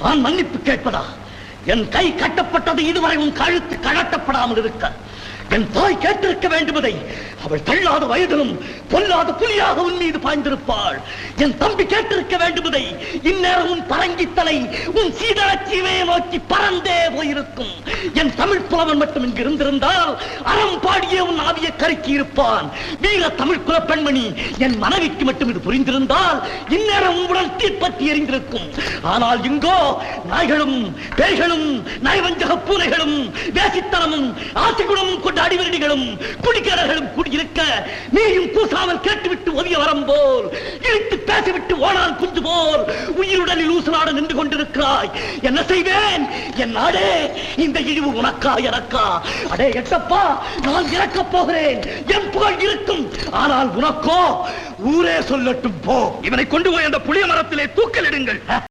நான் மன்னிப்பு கேட்பதா? என் கை கட்டப்பட்டது இதுவரை உன் கழுத்து கழட்டப்படாமல் இருக்க என் தாய் கேட்டிருக்க வேண்டுவதை அவள் தள்ளாத வயதிலும் பொல்லாத புலியாக உன் மீது பாய்ந்திருப்பாள். என் தம்பி கேட்டிருக்க வேண்டுவதை இந்நேரம் உன் பரங்கித்தலை உன் சீதளச்சீவையை நோக்கி பறந்தே போயிருக்கும். என் தமிழ் புலவன் மட்டும் இங்கு இருந்திருந்தால் அறம் பாடிய உன் ஆவியை கருக்கி இருப்பான். வீர தமிழ் குல பெண்மணி என் மனைவிக்கு மட்டும் இது புரிந்திருந்தால் இந்நேரம் உங்களுடன் தீப்பற்றி எரிந்திருக்கும். ஆனால் இங்கோ நாய்களும் பேய்களும் நயவஞ்சக பூனைகளும் வேசித்தனமும் ஆசிகுணமும் கொண்ட அடிவரடிகளும் குடிக்காரர்களும் கூடியிருக்க நீயும் கூசாமல் கேட்டுவிட்டு ஒதிய வரம் போல் இழுத்து பேசிவிட்டு ஓனால் குஞ்சு போல் உயிருடலில் ஊசலாட நின்று கொண்டிருக்கிறாய். என்ன செய்வேன் என் நாடே? இந்த இழிவு உனக்கா எனக்கா? அடே எட்டப்பா, நான் இறக்கப் போகிறேன். என் புகழ் இருக்கும். ஆனால் உனக்கோ ஊரே சொல்லட்டும் போ. இவனை கொண்டு போய் அந்த புளிய மரத்திலே தூக்கலிடுங்கள்.